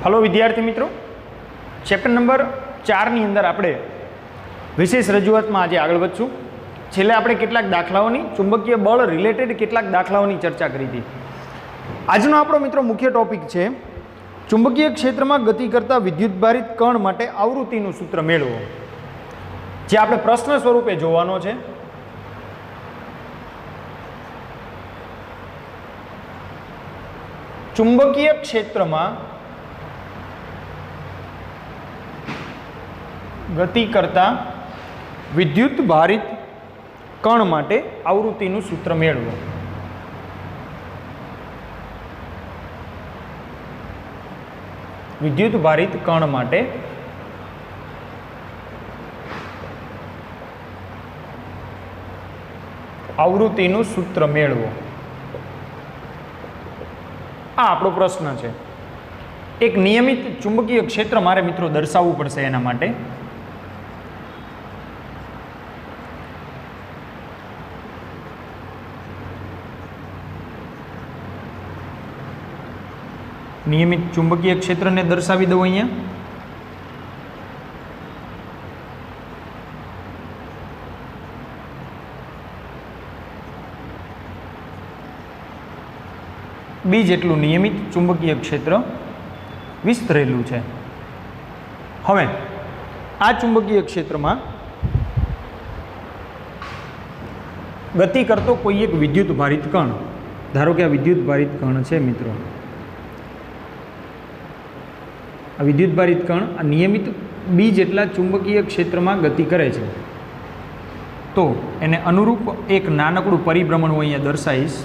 Hello विद्यार्थी मित्रों, chapter number 4 ની અંદર આપણે વિશેષ રજૂઆતમાં આજે આગળ વધશું। છેલ્લે આપણે કેટલાક દાખલાઓની ચુંબકીય બળ રિલેટેડ કેટલાક દાખલાઓની ચર્ચા કરી હતી। આજનો આપણો મિત્રો મુખ્ય ટોપિક છે ચુંબકીય ક્ષેત્રમાં ગતિ કરતા વિદ્યુતભારિત કણ માટે આવૃત્તિનું સૂત્ર મેળવો, જે આપણે પ્રશ્ન સ્વરૂપે જોવાનો છે। ચુંબકીય ક્ષેત્રમાં ગતિ કરતા વિદ્યુતભારિત કણ માટે આવૃત્તિનું સૂત્ર મેળવો। વિદ્યુતભારિત કણ માટે આવૃત્તિનું સૂત્ર મેળવો, આ આપણો પ્રશ્ન છે। એક નિયમિત ચુંબકીય ક્ષેત્ર મારે મિત્રો દર્શાવવું પડશે। એના માટે નિયમિત ચુંબકીય ક્ષેત્રને દર્શાવી દઉં। અહીંયા બી જેટલું નિયમિત ચુંબકીય ક્ષેત્ર વિસ્તરેલું છે। હવે આ ચુંબકીય ક્ષેત્રમાં ગતિ કરતો કોઈ એક વિદ્યુતભારિત કણ, ધારો કે આ વિદ્યુતભારિત કણ છે મિત્રો, આ વિદ્યુતભારિત કણ આ નિયમિત બી જેટલા ચુંબકીય ક્ષેત્રમાં ગતિ કરે છે, તો એને અનુરૂપ એક નાનકડું પરિભ્રમણ હું અહીંયા દર્શાવીશ।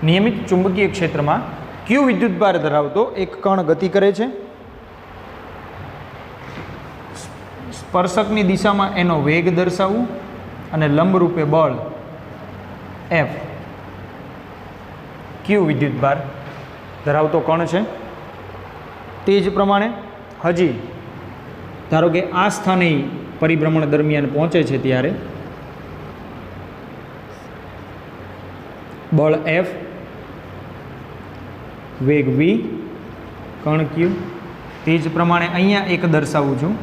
નિયમિત ચુંબકીય ક્ષેત્રમાં ક્યુ વિદ્યુતભાર ધરાવતો એક કણ ગતિ કરે છે। સ્પર્શકની દિશામાં એનો વેગ દર્શાવવું અને લંબરૂપે બળ એફ ક્યુ વિદ્યુતભાર ધરાવતો કણ છે। તે જ પ્રમાણે હજી ધારો કે આ સ્થાને પરિભ્રમણ દરમિયાન પહોંચે છે ત્યારે બળ એફ, વેગ વી, કણ ક્યુ। તે જ પ્રમાણે અહીંયા એક દર્શાવું છું,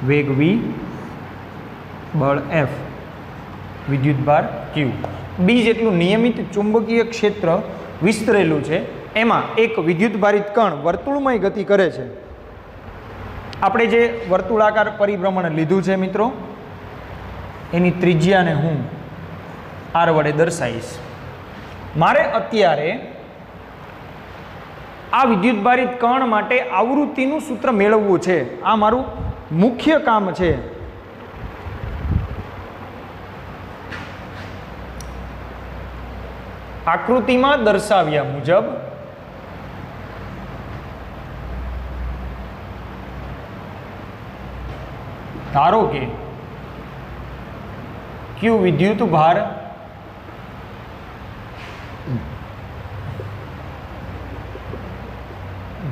વેગ વી, બળ એફ, વિદ્યુતભાર ક્યુ। બી જેટલું નિયમિત ચુંબકીય ક્ષેત્ર વિસ્તરેલું છે, એમાં એક વિદ્યુતભારિત કણ વર્તુળમય ગતિ કરે છે। આપણે જે વર્તુળાકાર પરિભ્રમણ લીધું છે મિત્રો, એની ત્રિજ્યાને હું આર વડે દર્શાવીશ। મારે અત્યારે આ વિદ્યુતભારિત કણ માટે આવૃત્તિનું સૂત્ર મેળવવું છે, આ મારું મુખ્ય કામ છે। આકૃતિમાં દર્શાવ્યા મુજબ ધારો કે ક્યુ વિદ્યુતભાર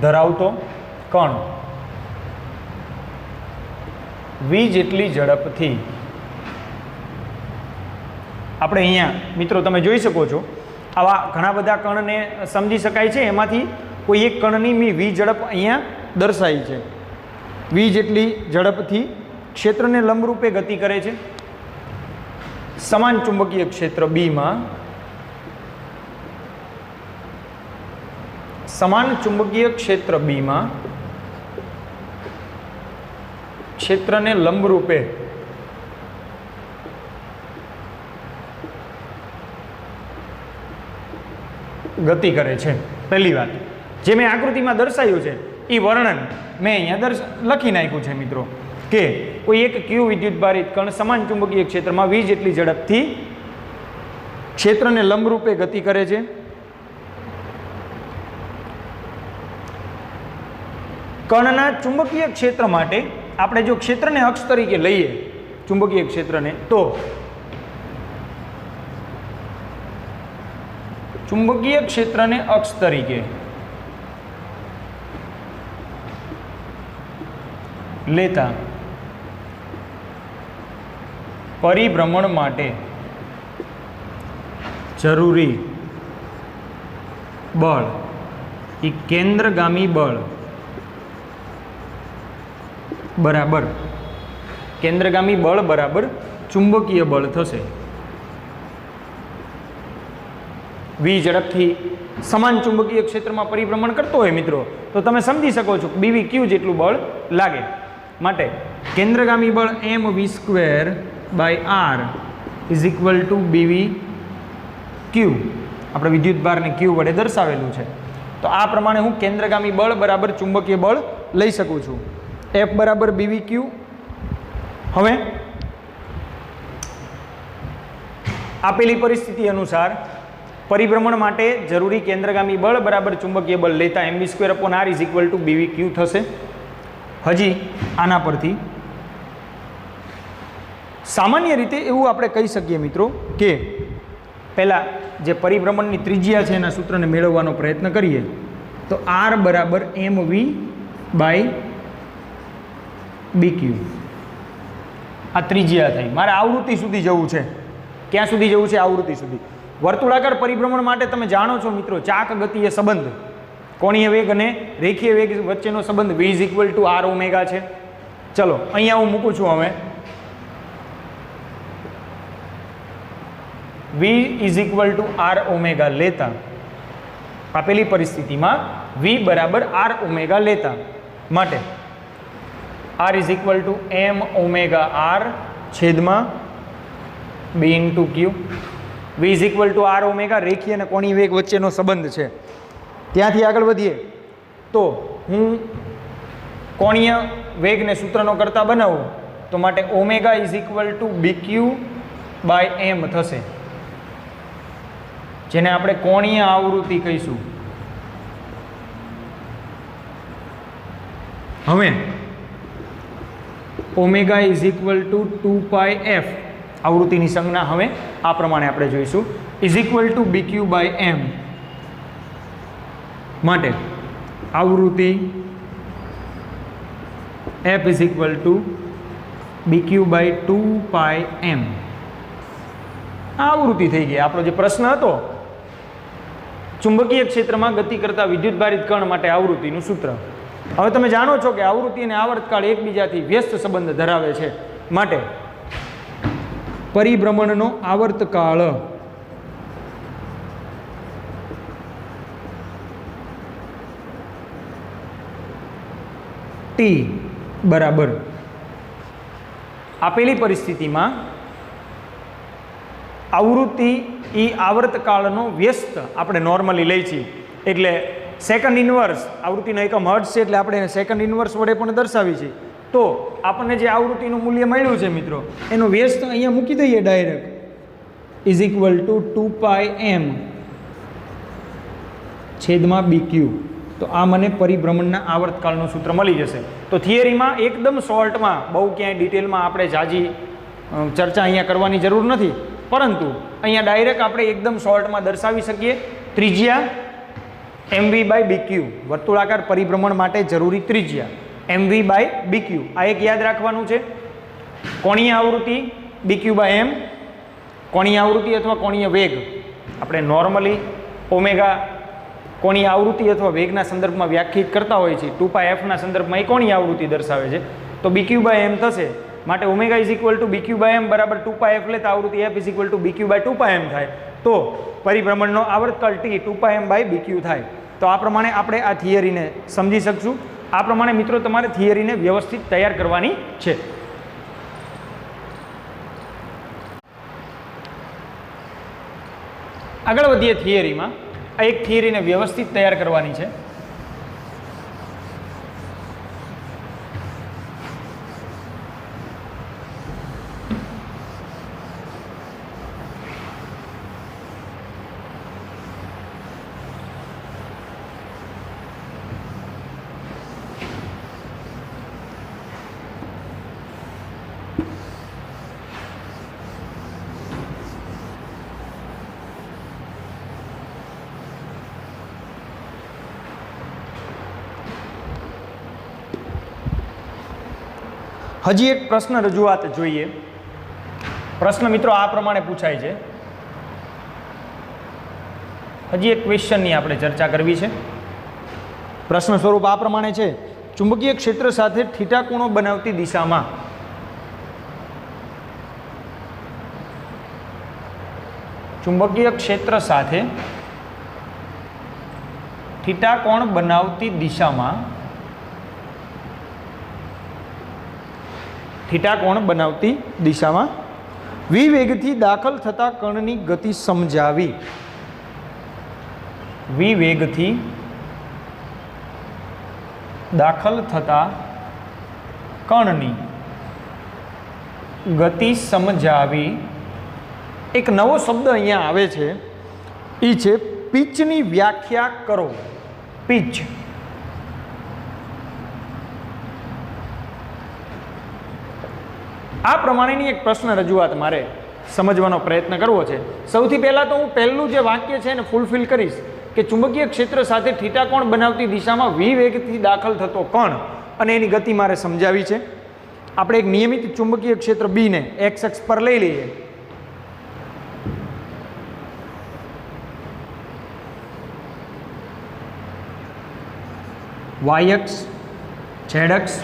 ધરાવતો કણ વી જેટલી ઝડપથી, આપણે અહીંયા મિત્રો તમે જોઈ શકો છો આવા ઘણા બધા કણને સમજી શકાય છે। એમાંથી કોઈ એક કણની મી વી ઝડપ અહીંયા દર્શાવી છે। વી જેટલી ઝડપથી ક્ષેત્રને લંબરૂપે ગતિ કરે છે। સમાન ચુંબકીય ક્ષેત્ર બીમાં સમાન ચુંબકીય ક્ષેત્ર બીમાં ક્ષેત્રને લંબરૂપે ગતિ કરે છે। પહેલી વાત, જે મેં આકૃતિમાં દર્શાવ્યું છે એ વર્ણન મેં અહીંયા લખી નાખ્યું છે મિત્રો, કે કોઈ એક ક્યુ વિદ્યુતભારિત કણ સમાન ચુંબકીય ક્ષેત્રમાં વી જેટલી ઝડપથી ક્ષેત્રને લંબરૂપે ગતિ કરે છે। કણના ચુંબકીય ક્ષેત્ર માટે આપણે જો ક્ષેત્રને અક્ષ તરીકે લઈએ, ચુંબકીય ક્ષેત્રને, તો ચુંબકીય ક્ષેત્રને અક્ષ તરીકે લેતા પરિભ્રમણ માટે જરૂરી બળ એ કેન્દ્રગામી બળ બરાબર કેન્દ્રગામી બળ બરાબર ચુંબકીય બળ થશે. વી ઝડપથી સમાન ચુંબકીય ક્ષેત્રમાં પરિભ્રમણ કરતો હોય મિત્રો તો તમે સમજી શકો છો કે બીવી ક્યુ જેટલું બળ લાગે. માટે કેન્દ્રગામી બળ m v square by r is equal to b v q. આપણે વિદ્યુત ભારને ક્યુ વડે દર્શાવેલું છે. તો આ પ્રમાણે હું કેન્દ્રગામી બળ બરાબર ચુંબકીય બળ લઈ શકું છું. એફ બરાબર બીવી ક્યુ. હવે આપેલી પરિસ્થિતિ અનુસાર પરિભ્રમણ માટે જરૂરી કેન્દ્રગામી બળ બરાબર ચુંબકીય બળ લેતા m v square upon r is equal to b v q થશે. હજી આના પરથી સામાન્ય રીતે એવું આપણે કહી શકીએ મિત્રો કે પહેલાં જે પરિભ્રમણની ત્રિજ્યા છે એના સૂત્રને મેળવવાનો પ્રયત્ન કરીએ તો આર બરાબર એમ વી બાય બી ક્યુ. આ ત્રિજ્યા થઈ. મારે આવૃત્તિ સુધી જવું છે. ક્યાં સુધી જવું છે? આવૃત્તિ સુધી. વર્તુળાકાર પરિભ્રમણ માટે તમે જાણો છો મિત્રો ચાક ગતિય સંબંધ કોણીય વેગ અને રેખીય વેગ વચ્ચેનો સંબંધ v is equal to r omega છે. ચલો અહીંયા હું મૂકું છું. હવે v is equal to r omega લેતા આપેલી પરિસ્થિતિમાં v બરાબર આર ઓમેગા લેતા માટે r is equal to m omega r છેદમાં b into q. v is equal to r omega રેખીય અને કોણીય વેગ વચ્ચેનો સંબંધ છે. ત્યાંથી આગળ વધીએ તો હું કોણીય વેગને સૂત્રનો કરતા બનાવું તો માટે omega is equal to B Q by M થશે, જેને આપણે કોણીય આવૃત્તિ કહીશું. હવે omega is equal to 2πf આવૃત્તિની સંજ્ઞા હવે આ પ્રમાણે આપણે જોઈશું is equal to B Q by M માટે આવૃત્તિ F is equal to B Q by 2πm. આવૃત્તિ થઈ ગઈ. આપણો જે પ્રશ્ન હતો ચુંબકીય ક્ષેત્રમાં ગતિ કરતા વિદ્યુતભારિત કણ માટે આવૃત્તિનું સૂત્ર. હવે તમે જાણો છો કે આવૃત્તિ અને આવર્તકાળ એકબીજાથી વ્યસ્ત સંબંધ ધરાવે છે. માટે પરિભ્રમણનો આવર્તકાળ ટી બરાબર આપેલી પરિસ્થિતિમાં આવૃત્તિ એ આવર્તકાળનો વ્યસ્ત આપણે નોર્મલી લઈ છીએ. એટલે સેકન્ડ ઇન્વર્સ આવૃત્તિનો એકમ હર્ટ્ઝ છે એટલે આપણે એને સેકન્ડ ઇન્વર્સ વડે પણ દર્શાવી છીએ. તો આપણને જે આવૃત્તિનું મૂલ્ય મળ્યું છે મિત્રો એનો વ્યસ્ત અહીંયા મૂકી દઈએ direct is equal two 2πm છેદમાં બી ક્યુ. તો આ મને પરિભ્રમણના આવર્તકાળનું સૂત્ર મળી જશે. તો થિયરીમાં એકદમ શોર્ટમાં બહુ ક્યાંય ડિટેલમાં આપણે જાજી ચર્ચા અહીંયા કરવાની જરૂર નથી, પરંતુ અહીંયા ડાયરેક્ટ આપણે એકદમ શોર્ટમાં દર્શાવી શકીએ. ત્રિજ્યા mv બાય બી ક્યુ વર્તુળાકાર પરિભ્રમણ માટે જરૂરી ત્રિજ્યા mv બાય બી ક્યુ. આ એક યાદ રાખવાનું છે. કોણીય આવૃત્તિ બી ક્યુ બાય એમ, કોણીય આવૃત્તિ અથવા કોણીય વેગ આપણે નોર્મલી ઓમેગા કોણીય આવૃત્તિ અથવા વેગના સંદર્ભમાં વ્યાખ્યાયિત કરતા હોય છે. 2πfના સંદર્ભમાં એ કોણીય આવૃત્તિ દર્શાવે છે. તો બી ક્યુ બાય એમ થશે. માટે omega is equal to B Q by M બરાબર 2πf લેતા આવૃત્તિ F is equal to B Q by 2πm થાય. તો પરિભ્રમણનો આવર્તકાળ ટી 2πm બાય બી ક્યુ થાય. તો આ પ્રમાણે આપણે આ થિયરીને સમજી શકશું. આ પ્રમાણે મિત્રો તમારે થિયરીને વ્યવસ્થિત તૈયાર કરવાની છે. આગળ વધીએ થિયરીમાં. આ એક થિયરીને વ્યવસ્થિત તૈયાર કરવાની છે. હજી એક પ્રશ્ન રજૂઆત જોઈએ. પ્રશ્ન મિત્રો આ પ્રમાણે પૂછાય છે. હજી એક ક્વેશ્ચનની આપણે ચર્ચા કરવી છે. પ્રશ્ન સ્વરૂપ આ પ્રમાણે છે. ચુંબકીય ક્ષેત્ર સાથે થીટા કોણો બનાવતી દિશામાં ચુંબકીય ક્ષેત્ર સાથે થીટા કોણ બનાવતી દિશામાં થીટા કોણ બનાવતી દિશામાં વિવેગથી દાખલ થતા કણની ગતિ સમજાવી. વિવેગથી દાખલ થતા કણની ગતિ સમજાવી. એક નવો શબ્દ અહીંયા આવે છે, એ છે પિચની વ્યાખ્યા કરો. પિચ. આ પ્રમાણેની એક પ્રશ્ન રજૂઆત મારે સમજવાનો પ્રયત્ન કરવો છે. સૌથી પહેલાં તો હું પહેલું જે વાક્ય છે એને ફૂલફિલ કરીશ કે ચુંબકીય ક્ષેત્ર સાથે થીટા કોણ બનાવતી દિશામાં વિવેગથી દાખલ થતો કણ અને એની ગતિ મારે સમજાવી છે. આપણે એક નિયમિત ચુંબકીય ક્ષેત્ર બીને એક્સ અક્ષ પર લઈ લઈએ. વાય અક્ષ, ઝેડ અક્ષ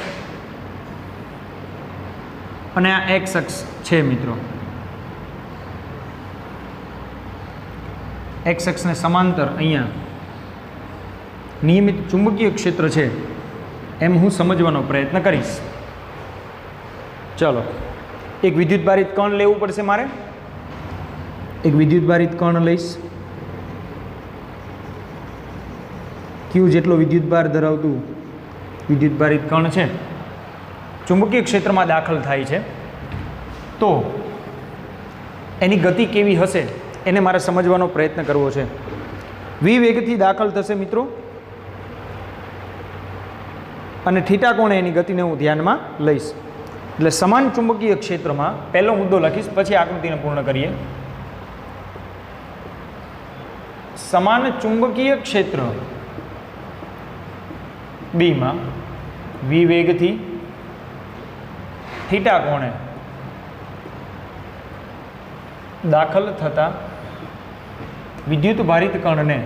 અને આ એક્સ અક્ષ છે મિત્રો. એક્સ અક્ષને સમાંતર અહીંયા નિયમિત ચુંબકીય ક્ષેત્ર છે એમ હું સમજવાનો પ્રયત્ન કરીશ. ચલો, એક વિદ્યુતભારિત કણ લેવું પડશે મારે. એક વિદ્યુતભારિત કણ લઈશ. ક્યુ જેટલો વિદ્યુતભાર ધરાવતું વિદ્યુતભારિત કણ છે, ચુંબકીય ક્ષેત્રમાં દાખલ થાય છે, તો એની ગતિ કેવી હશે એને મારે સમજવાનો પ્રયત્ન કરવો છે. વિવેગથી દાખલ થશે મિત્રો અને થીટા કોણે એની ગતિને હું ધ્યાનમાં લઈશ. એટલે સમાન ચુંબકીય ક્ષેત્રમાં પહેલો મુદ્દો લખીશ, પછી આકૃતિને પૂર્ણ કરીએ. સમાન ચુંબકીય ક્ષેત્ર બીમાં વિવેગથી થીટા કોણે દાખલ થતા વિદ્યુત ભારિત કણને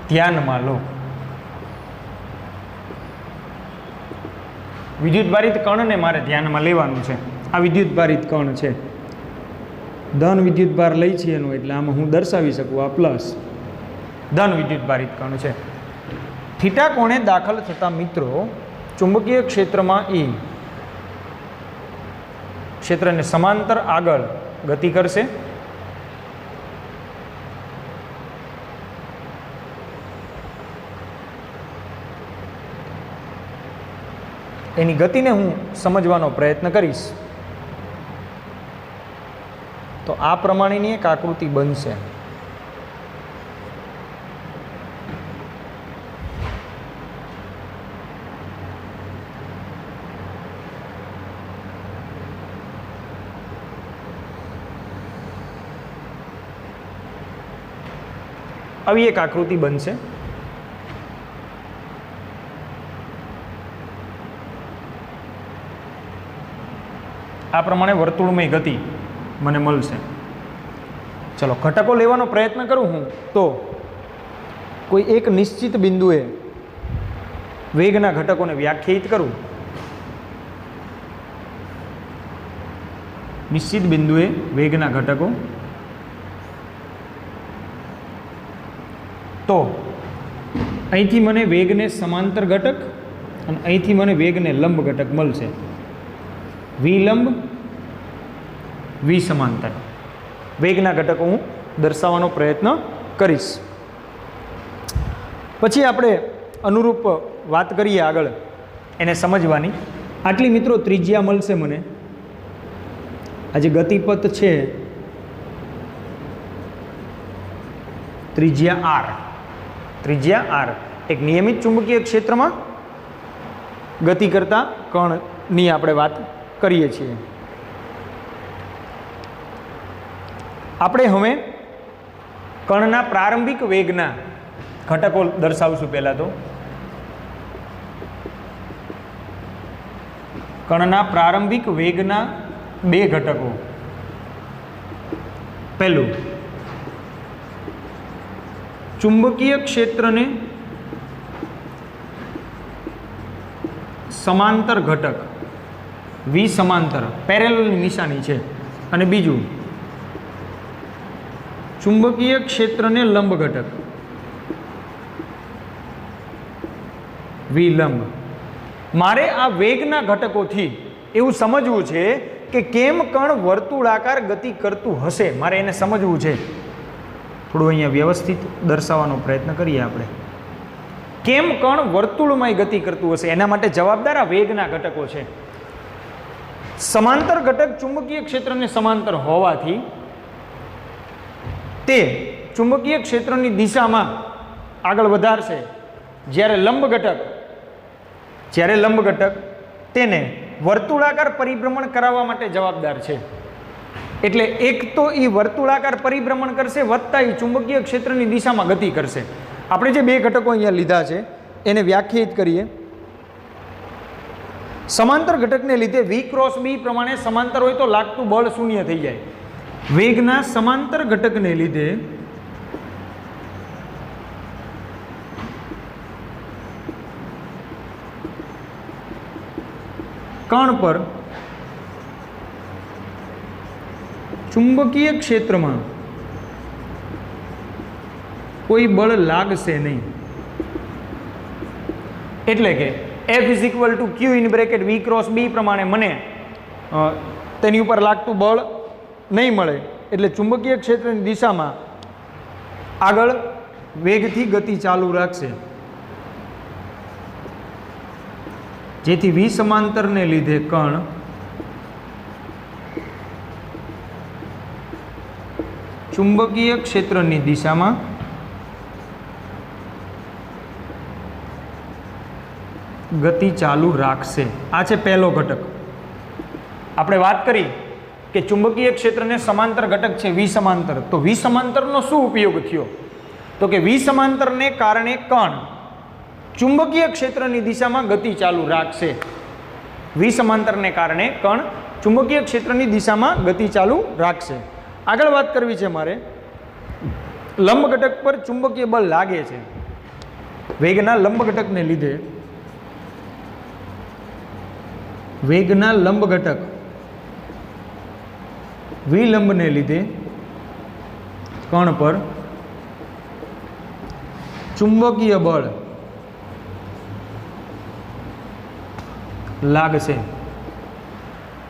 ધ્યાનમાં લો. વિદ્યુત ભારિત કણને મારે ધ્યાનમાં લેવાનું છે. આ વિદ્યુત ભારિત કણ છે, ધન વિદ્યુત ભાર લઈ છે એનો, એટલે આમાં હું દર્શાવી શકું આ પ્લસ ધન વિદ્યુત ભારિત કણ છે. થીટા કોણે દાખલ થતા મિત્રો ચુંબકીય ક્ષેત્રમાં એ ક્ષેત્રને સમાંતર આગળ ગતિ કરશે. એની ગતિને હું સમજવાનો પ્રયત્ન કરીશ. તો આ પ્રમાણેની એક આકૃતિ બનશે. આવી એક આકૃતિ બનશે. આ પ્રમાણે વર્તુળમય ગતિ મને મળશે. ચલો, ઘટકો લેવાનો પ્રયત્ન કરું હું તો કોઈ એક નિશ્ચિત બિંદુએ વેગના ઘટકોને વ્યાખ્યાયિત કરું. નિશ્ચિત બિંદુએ વેગના ઘટકો, તો અહીંથી મને વેગને સમાંતર ઘટક અને અહીંથી મને વેગને લંબ ઘટક મળશે. વિલંબ, વિસમાંતર વેગના ઘટકો હું દર્શાવવાનો પ્રયત્ન કરીશ. પછી આપણે અનુરૂપ વાત કરીએ આગળ એને સમજવાની. આટલી મિત્રો ત્રિજ્યા મળશે મને. આ જે ગતિપથ છે ત્રિજ્યા આર, ત્રિજ્યા આર એક નિયમિત ચુંબકીય ક્ષેત્રમાં ગતિ કરતા કણની આપણે વાત કરીએ છીએ. આપણે હવે કણના પ્રારંભિક વેગના ઘટકો દર્શાવશું. પહેલાં તો કણના પ્રારંભિક વેગના બે ઘટકો. પહેલું, ચુંબકીય ક્ષેત્રને સમાંતર ઘટક, વિસમાંતર, પેરેલલની નિશાની છે. અને બીજું, ચુંબકીય ક્ષેત્રને લંબ ઘટક, વિલંબ. મારે આ વેગના ઘટકોથી એવું સમજવું છે કે કેમ કણ વર્તુળાકાર ગતિ કરતું હશે, મારે એને સમજવું છે. થોડું અહીંયા વ્યવસ્થિત દર્શાવવાનો પ્રયત્ન કરીએ આપણે. કેમ કણ વર્તુળમાં ગતિ કરતું હશે એના માટે જવાબદાર આ વેગના ઘટકો છે. સમાંતર ઘટક ચુંબકીય ક્ષેત્રને સમાંતર હોવાથી તે ચુંબકીય ક્ષેત્રની દિશામાં આગળ વધારશે, જ્યારે લંબ ઘટક તેને વર્તુળાકાર પરિભ્રમણ કરાવવા માટે જવાબદાર છે. એટલે એક તો એ વર્તુળાકાર પરિભ્રમણ કરશે, વત્તા એ ચુંબકીય ક્ષેત્રની દિશામાં ગતિ કરશે. આપણે જે બે ઘટકો અહીંયા લીધા છે એને વ્યાખ્યાયિત કરીએ. સમાંતર ઘટકને લીધે V ક્રોસ B પ્રમાણે સમાંતર હોય તો લાગતું બળ શૂન્ય થઈ જાય. વેગના સમાંતર ઘટકને લીધે કણ પર ચુંબકીય ક્ષેત્રમાં કોઈ બળ લાગશે નહીં. એટલે કે F is equal two Q in bracket V cross B પ્રમાણે મને તેની ઉપર લાગતું બળ નહીં મળે. એટલે ચુંબકીય ક્ષેત્રની દિશામાં આગળ વેગથી ગતિ ચાલુ રાખશે, જેથી વિસમાંતરને લીધે કણ ચુંબકીય ક્ષેત્રની દિશામાં ગતિ ચાલુ રાખશે. આ છે પહેલો ઘટક. આપણે વાત કરી કે ચુંબકીય ક્ષેત્રને સમાંતર ઘટક છે વિસમાંતર. તો વિસમાંતરનો શું ઉપયોગ થયો? તો કે વિસમાંતરને કારણે કણ ચુંબકીય ક્ષેત્રની દિશામાં ગતિ ચાલુ રાખશે. વિસમાંતરને કારણે કણ ચુંબકીય ક્ષેત્રની દિશામાં ગતિ ચાલુ રાખશે. આગળ વાત કરવી છે મારે. લંબ ઘટક પર ચુંબકીય બળ લાગે છે. વેગના લંબ ઘટકને લીધે વેગના લંબ ઘટક વિલંબને લીધે કણ પર ચુંબકીય બળ લાગશે.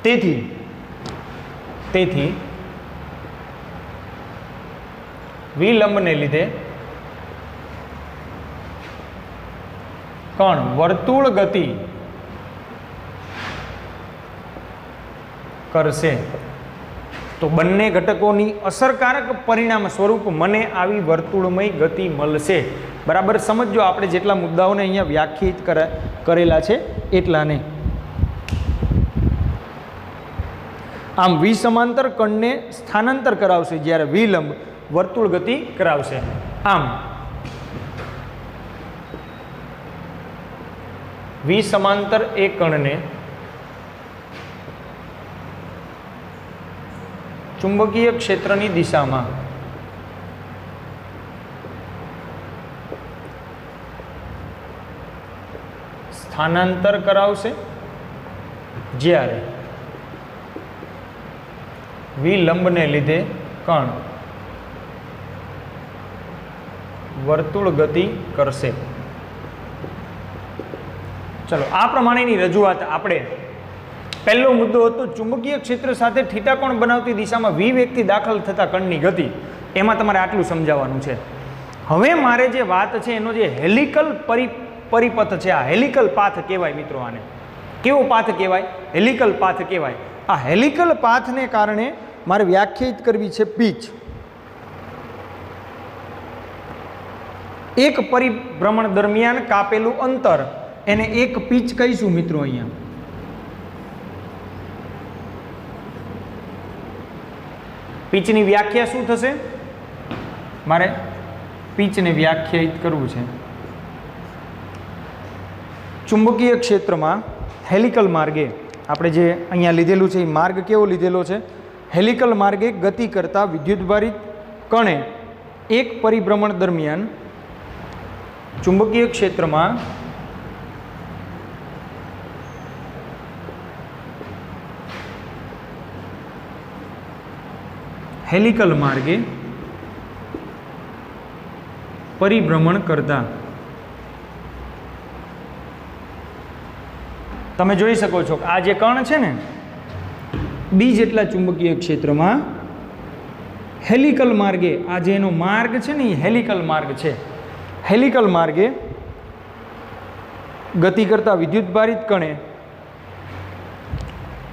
તેથી વિલંબને લીધે કણ વર્તુળ ગતિ કરશે. તો બંને ઘટકોની અસરકારક પરિણામ સ્વરૂપ મને આવી વર્તુળમય ગતિ મળશે. બરાબર સમજો, આપણે જેટલા મુદ્દાઓને અહીંયા વ્યાખ્યાયિત કરેલા છે એટલાને. આમ વિસમાંતર કણને સ્થાનાંતર કરાવશે, જ્યારે વિલંબ વર્તુળ ગતિ કરાવશે. આમ વિસમાંતર એ કણને ચુંબકીય ક્ષેત્રની દિશામાં સ્થાનાંતર કરાવશે, જ્યારે વિલંબને લીધે કણ વર્તુળ ગતિ કરશે. ચલો, આ પ્રમાણેની રજૂઆત આપણે પહેલો મુદ્દો હતો ચુંબકીય ક્ષેત્ર સાથે થીટા કોણ બનાવતી દિશામાં V વેગથી દાખલ થતા કણની ગતિ. એમાં તમારે આટલું સમજાવવાનું છે. હવે મારે જે વાત છે એનો જે હેલિકલ પરિપથ છે, આ હેલિકલ પાથ કહેવાય મિત્રો. આને કેવો પાથ કહેવાય? હેલિકલ પાથ કહેવાય. આ હેલિકલ પાથને કારણે મારે વ્યાખ્યાયિત કરવી છે પીચ. એક પરિભ્રમણ દરમિયાન કાપેલું અંતર એને એક પીચ કહીશું મિત્રો. અહીંયા પીચની વ્યાખ્યા શું થશે? મારે પીચને વ્યાખ્યાયિત કરવું છે. ચુંબકીય ક્ષેત્રમાં હેલિકલ માર્ગે આપણે જે અહીંયા લીધેલું છે એ માર્ગ કેવો લીધેલો છે? હેલિકલ માર્ગે ગતિ કરતા વિદ્યુતભારિત કણે એક પરિભ્રમણ દરમિયાન ચુંબકીય ક્ષેત્રમાં હેલિકલ માર્ગે પરિભ્રમણ કરતા, તમે જોઈ શકો છો કે આ જે કણ છે ને બી જેટલા ચુંબકીય ક્ષેત્રમાં હેલિકલ માર્ગે, આ જે એનો માર્ગ છે ને એ હેલિકલ માર્ગ છે, હેલિકલ માર્ગે ગતિ કરતા વિદ્યુતભારિત કણે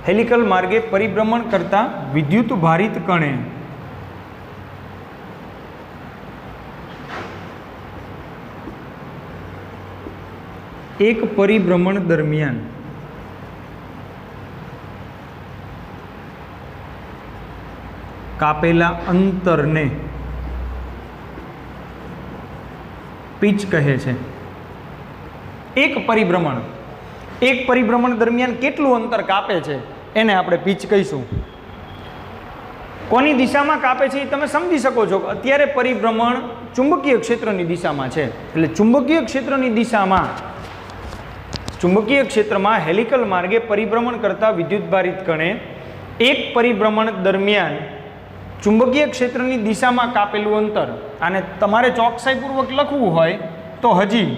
હેલિકલ માર્ગે પરિભ્રમણ કરતા વિદ્યુતભારિત કણે એક પરિભ્રમણ દરમિયાન કાપેલા અંતરને પિચ કહે છે. એક પરિભ્રમણ દરમિયાન કેટલું અંતર કાપે છે એને આપણે પિચ કહીશું. કોની દિશામાં કાપે છે એ તમે સમજી શકો છો કે અત્યારે પરિભ્રમણ ચુંબકીય ક્ષેત્રની દિશામાં છે, એટલે ચુંબકીય ક્ષેત્રની દિશામાં ચુંબકીય ક્ષેત્રમાં હેલિકલ માર્ગે પરિભ્રમણ કરતા વિદ્યુતભારિત કણે એક પરિભ્રમણ દરમિયાન ચુંબકીય ક્ષેત્રની દિશામાં કાપેલું અંતર, અને તમારે ચોકસાઈપૂર્વક લખવું હોય તો હજી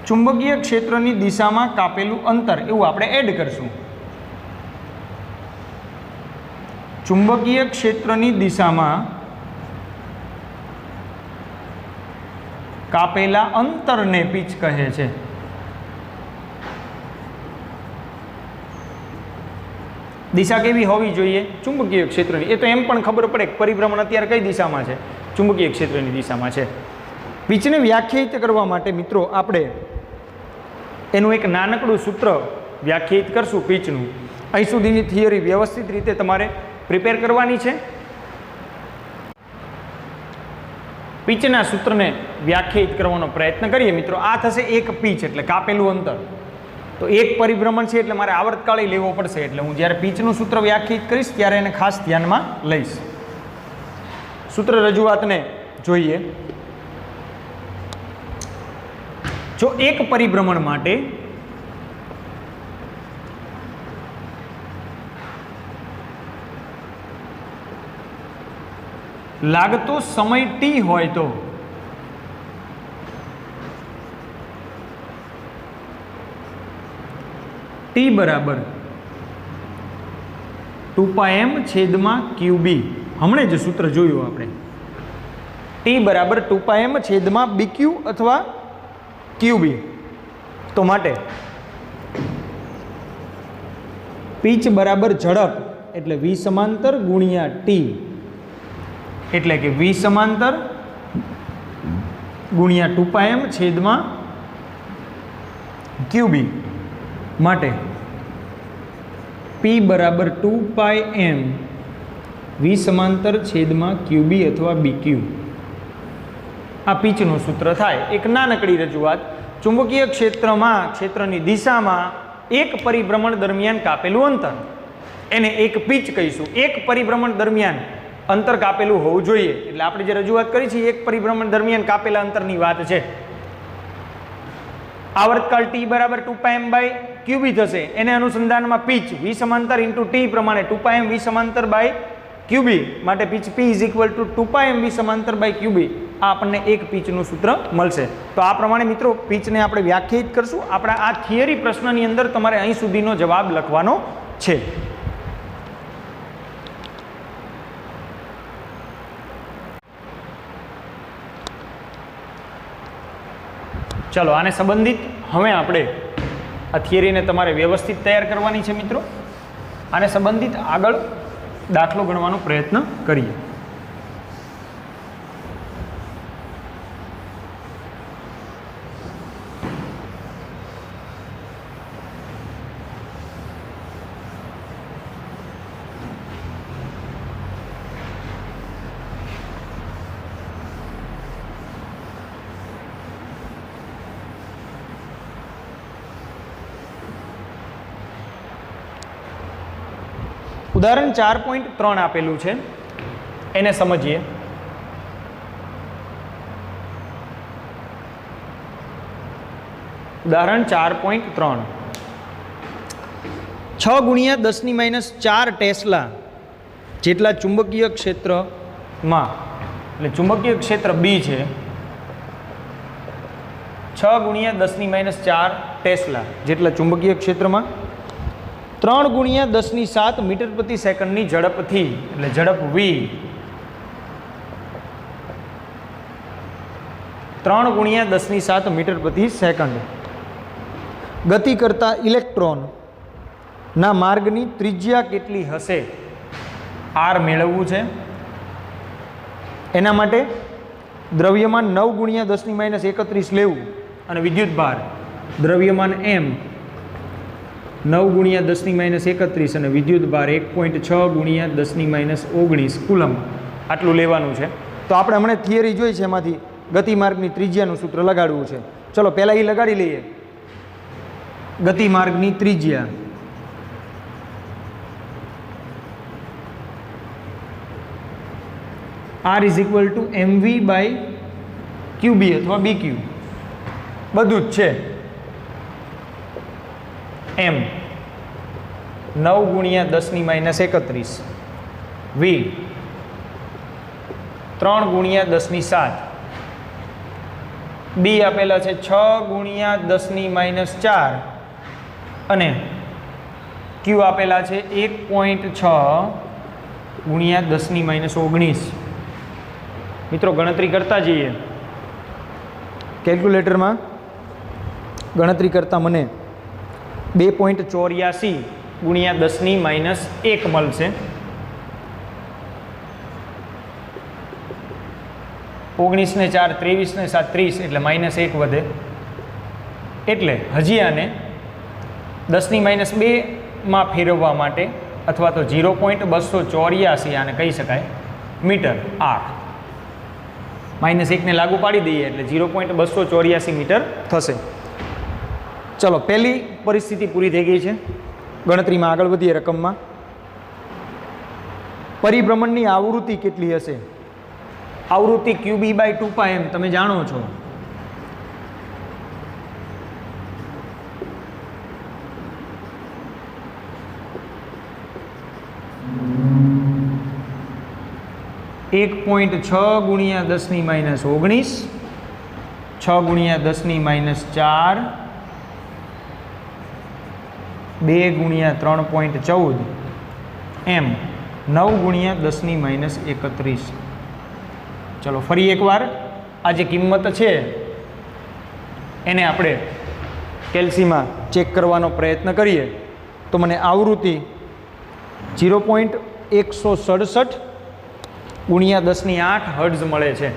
ચુંબકીય ક્ષેત્રની દિશામાં કાપેલું અંતર એવું આપણે એડ કરશું. ચુંબકીય ક્ષેત્રની દિશામાં કાપેલા અંતરને પિચ કહે છે. દિશા કેવી હોવી જોઈએ? ચુંબકીય ક્ષેત્રની. એ તો એમ પણ ખબર પડે કે પરિભ્રમણ અત્યારે કઈ દિશામાં છે? ચુંબકીય ક્ષેત્રની દિશામાં છે. પિચને વ્યાખ્યાયિત કરવા માટે મિત્રો આપણે એનું એક નાનકડું સૂત્ર વ્યાખ્યાયિત કરશું પિચનું. અહીં સુધીની થિયરી વ્યવસ્થિત રીતે તમારે પ્રિપેર કરવાની છે. પિચના સૂત્રને વ્યાખ્યાયિત કરવાનો પ્રયત્ન કરીએ મિત્રો. આ થશે એક પિચ એટલે કાપેલું અંતર. તો એક પરિભ્રમણ છે એટલે મારે આવર્તકાળી લેવો પડશે, એટલે હું જ્યારે પિચનું સૂત્ર વ્યાખ્યાયિત કરીશ ત્યારે એને ખાસ ધ્યાનમાં લઈશ. સૂત્ર રજૂઆતને જોઈએ. જો એક પરિભ્રમણ માટે લાગતો સમય ટી હોય તો ટી બરાબર 2πm/QB. હમણે જ સૂત્ર જોયું આપણે. ટી બરાબર 2πm/BQ અથવા QB. તો માટે પિચ બરાબર ઝડપ એટલે V સમાંતર ગુણ્યા ટી, એટલે કે V સમાંતર ગુણ્યા 2πm/QB. માટે P બરાબર 2πm V સમાંતર છેદમાં QB અથવા BQ. આ પિચનું સૂત્ર થાય. એક નાનકડી રજૂઆત. ચુંબકીય ક્ષેત્રની દિશામાં એક પરિભ્રમણ દરમિયાન કાપેલું અંતર, એને એક પિચ કહીશું. એક પરિભ્રમણ દરમિયાન અંતર કાપેલું હોવું જોઈએ. એટલે આપણે જે રજૂઆત કરી છે એક પરિભ્રમણ દરમિયાન કાપેલા અંતરની વાત છે. આવર્તકાળ T બરાબર 2πm/QB થશે. એને અનુસંધાનમાં પિચ V સમાંતર ઇન્ટુ T પ્રમાણે 2πm V સમાંતર/QB. માટે pitch P is equal two 2πm V સમાંતર/QB. આ આપણને એક પિચનું સૂત્ર મળશે. તો આ પ્રમાણે મિત્રો પિચને આપણે વ્યાખ્યાયિત કરશું. આપણા આ થિયરી પ્રશ્નની અંદર તમારે અહીં સુધીનો જવાબ લખવાનો છે. ચલો આને સંબંધિત હવે આપણે આ થિયરીને તમારે વ્યવસ્થિત તૈયાર કરવાની છે મિત્રો. આને સંબંધિત આગળ દાખલો ગણવાનો પ્રયત્ન કરીએ. ઉદાહરણ 4.3 આપેલું છે, એને સમજીએ. ઉદાહરણ 4.3 6 ગુણ્યા 10⁻4 ટેસ્લા જેટલા ચુંબકીય ક્ષેત્રમાં, એટલે ચુંબકીય ક્ષેત્ર બી છે, 6 ગુણ્યા 10⁻4 ટેસ્લા જેટલા ચુંબકીય ક્ષેત્રમાં 3 ગુણ્યા 10⁻7 મીટર પ્રતિ સેકન્ડની ઝડપથી, એટલે ઝડપ વી, 3 ગુણ્યા 10⁻7 મીટર પ્રતિ સેકન્ડ ગતિ કરતા ઇલેક્ટ્રોનના માર્ગની ત્રિજ્યા કેટલી હશે? આર મેળવવું છે. એના માટે દ્રવ્યમાન 9 ગુણ્યા 10⁻31 લેવું અને વિદ્યુત ભાર દ્રવ્યમાન એમ 9 ગુણ્યા 10⁻31 અને વિદ્યુત ભાર 1.6 ગુણ્યા 10⁻19 કુલમ આટલું લેવાનું છે. તો આપણે હમણાં થિયરી જોઈ છે, એમાંથી ગતિમાર્ગની ત્રિજ્યાનું સૂત્ર લગાડવું છે. ચલો પહેલાં એ લગાડી લઈએ. ગતિમાર્ગની ત્રિજ્યા R = mv/qb અથવા bq, બધું જ છે. m 9 ગુણ્યા 10⁻31, v 3 ગુણ્યા 10⁻7, b આપેલા છે 6 ગુણ્યા 10⁻4 અને q આપેલા છે 1.6 ગુણ્યા 10⁻19. મિત્રો ગણતરી કરતા જઈએ. કેલ્ક્યુલેટરમાં ગણતરી કરતા મને 2.84 ગુણ્યા 10⁻1 મળશે. 19 ને 4 23 ને 7 30 એટલે -1 વધે. એટલે હજી આને 10⁻2 માં ફેરવવા માટે અથવા તો 0.284 આને કહી શકાય મીટર આર. -1 ને લાગુ પાડી દઈએ એટલે 0.284 મીટર થશે. ચલો પહેલી પરિસ્થિતિ પૂરી થઈ ગઈ છે. ગણતરીમાં આગળ વધીએ. રકમમાં પરિભ્રમણની આવૃત્તિ કેટલી હશે? આવૃત્તિ qb/2πm તમે જાણો છો. એક 1.6 ગુણ્યા 10⁻19, 6 ગુણ્યા 10⁻4, 2 ગુણ્યા 3.14 એમ 9 ગુણ્યા 10⁻31. ચલો ફરી એકવાર આ જે કિંમત છે એને આપણે કેલ્સીમાં ચેક કરવાનો પ્રયત્ન કરીએ તો મને આવૃત્તિ 0.167 ગુણ્યા 10⁸ હર્ટ્ઝ મળે છે.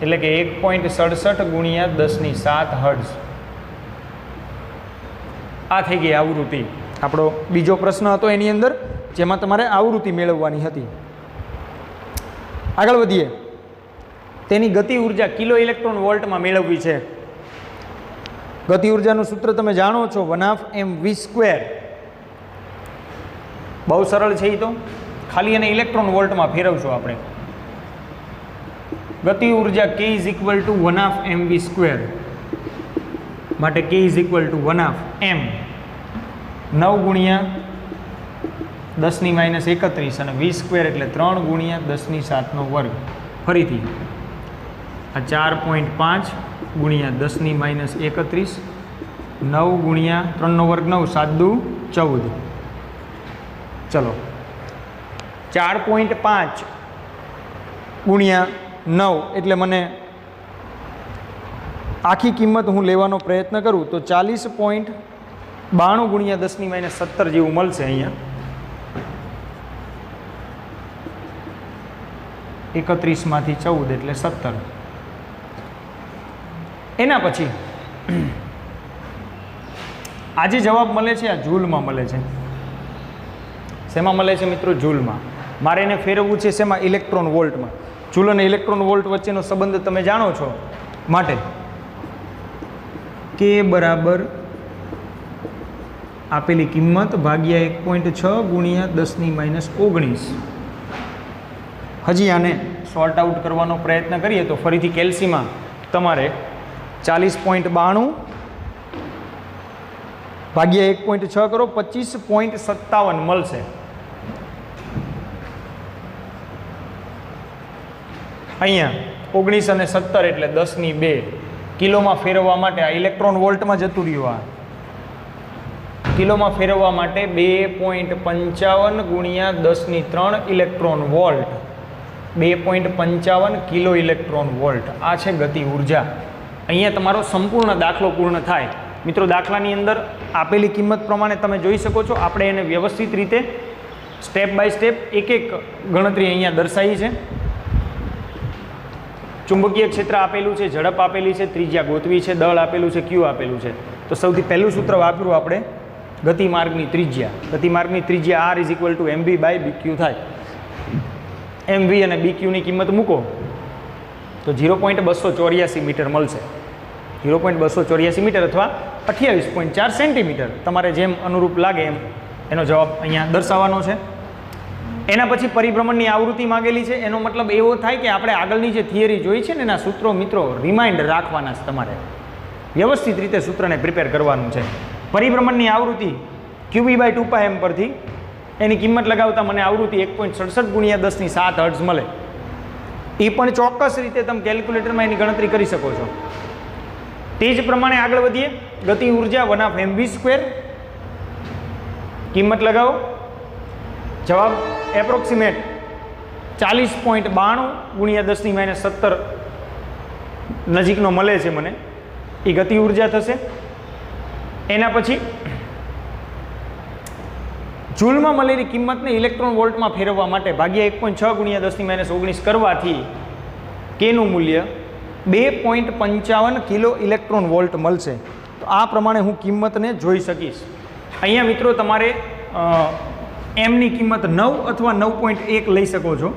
એટલે કે 1.67 ગુણ્યા 10⁷ હર્ટ્ઝ. આ થઈ ગઈ આવૃત્તિ. આપણો બીજો પ્રશ્ન હતો એની અંદર જેમાં તમારે આવૃત્તિ મેળવવાની હતી. આગળ વધીએ. તેની ગતિ ઉર્જા કિલો ઇલેક્ટ્રોન વોલ્ટમાં મેળવવી છે. ગતિ ઉર્જાનું સૂત્ર તમે જાણો છો, 1/2 mv². બહુ સરળ છે. એ તો ખાલી એને ઇલેક્ટ્રોન વોલ્ટમાં ફેરવશું આપણે. ગતિ ઉર્જા k = 1/2 mv². માટે k = 1/2 m 9 ગુણ્યા 10⁻31 અને v² એટલે 3 ગુણ્યા 10⁷². ફરીથી આ 4.5 ગુણ્યા 10⁻31, 9 ગુણ્યા 3² 9, 7 દુ 14. ચલો 4.5 ગુણ્યા 9 એટલે મને આખી કિંમત હું લેવાનો પ્રયત્ન કરું તો 40.92 ગુણ્યા 10⁻17 જેવું મળશે. અહીંયા 31 માંથી 14 એટલે 17. એના પછી આજે જવાબ મળે છે આ જૂલમાં મળે છે. શેમાં મળે છે મિત્રો? જૂલમાં. મારે એને ફેરવવું છે શેમાં? ઇલેક્ટ્રોન વોલ્ટમાં. જૂલ અને ઇલેક્ટ્રોન વોલ્ટ વચ્ચેનો સંબંધ તમે જાણો છો. માટે કે બરાબર આપેલી કિંમત ભાગ્યા 1.6 ગુણ્યા 10⁻19. હજી આને સોર્ટ આઉટ કરવાનો પ્રયત્ન કરીએ તો ફરીથી કેલ્સીમાં તમારે 40.92 ભાગ્યા 1.6 કરો 25.57 મળશે. અહીંયા 19 અને 17 એટલે 10⁻2 કિલોમાં ફેરવવા માટે આ ઇલેક્ટ્રોન વોલ્ટમાં જતું રહ્યું. આ કિલોમાં ફેરવવા માટે 2.55 ગુણ્યા 10⁻3 electron volt. 2.55 kilo electron volt. આ છે ગતિ ઉર્જા. અહીંયા તમારો સંપૂર્ણ દાખલો પૂર્ણ થાય. મિત્રો દાખલાની અંદર આપેલી કિંમત પ્રમાણે તમે જોઈ શકો છો. આપણે એને વ્યવસ્થિત રીતે સ્ટેપ બાય સ્ટેપ એક એક ગણતરી અહીંયા દર્શાવી છે. ચુંબકીય ક્ષેત્ર આપેલું છે, ઝડપ આપેલી છે, ત્રિજ્યા ગોતવી છે, દળ આપેલું છે, ક્યુ આપેલું છે. તો સૌથી પહેલું સૂત્ર વાપર્યું આપણે ગતિમાર્ગની ત્રિજ્યા. ગતિમાર્ગની ત્રિજ્યા R = mv/bq થાય. mv અને bq ની કિંમત મૂકો તો 0.284 મીટર મળશે. 0.284 મીટર અથવા 28.4 સેન્ટીમીટર. તમારે જેમ અનુરૂપ લાગે એમ એનો જવાબ અહીંયા દર્શાવવાનો છે. એના પછી પરિભ્રમણની આવૃત્તિ માંગેલી છે. એનો મતલબ એવો થાય કે આપણે આગળની જે થિયરી જોઈ છે ને એના સૂત્રો મિત્રો રિમાઇન્ડ રાખવાના છે. તમારે વ્યવસ્થિત રીતે સૂત્રને પ્રિપેર કરવાનું છે. પરિભ્રમણની આવૃત્તિ qb/2πm પરથી એની કિંમત લગાવતા મને આવૃત્તિ 1.67 ગુણ્યા 10⁻7 હર્ટ્ઝ મળે. એ પણ ચોક્કસ રીતે તમે કેલ્ક્યુલેટરમાં એની ગણતરી કરી શકો છો. તે જ પ્રમાણે આગળ વધીએ. ગતિ ઉર્જા 1/mv². કિંમત લગાવો. જવાબ એપ્રોક્સિમેટ 40.92 ગુણ્યા 10⁻17 નજીકનો મળે છે મને. એ ગતિ ઉર્જા થશે. એના પછી જૂલમાં મળેલી કિંમતને ઇલેક્ટ્રોન વોલ્ટમાં ફેરવવા માટે ભાગ્યા 1.6 ગુણ્યા 10⁻19 કરવાથી કેનું મૂલ્ય 2.55 કિલો ઇલેક્ટ્રોન વોલ્ટ મળશે. તો આ પ્રમાણે હું કિંમતને જોઈ શકીશ. અહીંયા મિત્રો તમારે એમની કિંમત 9 અથવા 9.1 લઈ શકો છો.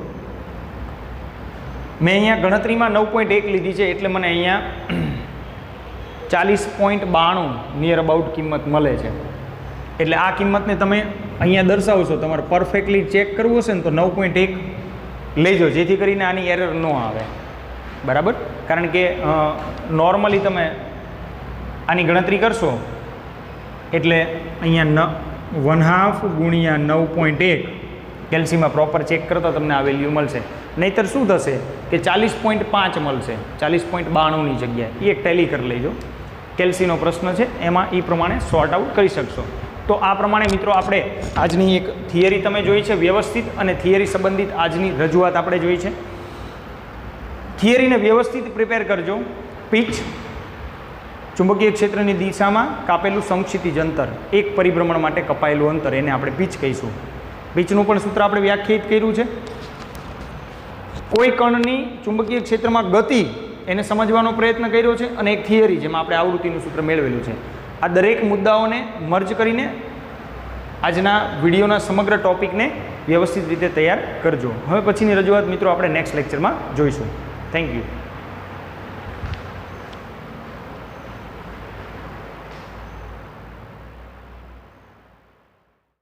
મેં અહીંયા ગણતરીમાં 9.1 લીધી છે એટલે મને અહીંયા 40.92 નિયર અબાઉટ કિંમત મળે છે. એટલે આ કિંમતને તમે અહીંયા દર્શાવશો. તમારે પરફેક્ટલી ચેક કરવું હશે ને તો 9.1 લેજો, જેથી કરીને આની એરર ન આવે. બરાબર? કારણ કે નોર્મલી તમે આની ગણતરી કરશો એટલે અહીંયા 1/2 ગુણ્યા 9.1 કેલ્સીમાં પ્રોપર ચેક કરતા તમને આ વેલ્યુ મળશે. નહીંતર શું થશે કે 40.5 મળશે 40.92ની જગ્યાએ. એ એક ટેલી કરી લેજો. કેલ્સીનો પ્રશ્ન છે એમાં એ પ્રમાણે સોર્ટ આઉટ કરી શકશો. તો આ પ્રમાણે મિત્રો આપણે આજની એક થિયરી તમે જોઈ છે વ્યવસ્થિત, અને થિયરી સંબંધિત આજની રજૂઆત આપણે જોઈ છે. થિયરીને વ્યવસ્થિત પ્રિપેર કરજો. પીચ ચુંબકીય ક્ષેત્રની દિશામાં કાપેલું સમક્ષિતિજ અંતર, એક પરિભ્રમણ માટે કપાયેલું અંતર, એને આપણે પીચ કહીશું. પીચનું પણ સૂત્ર આપણે વ્યાખ્યાયિત કર્યું છે. કોઈ કણની ચુંબકીય ક્ષેત્રમાં ગતિ એને સમજવાનો પ્રયત્ન કર્યો છે, અને એક થિયરી જેમાં આપણે આવૃત્તિનું સૂત્ર મેળવેલું છે. આ દરેક મુદ્દાઓને મર્જ કરીને આજના વિડીયોના સમગ્ર ટોપિકને વ્યવસ્થિત રીતે તૈયાર કરજો. હવે પછીની રજૂઆત મિત્રો આપણે નેક્સ્ટ લેક્ચરમાં જોઈશું. Thank you.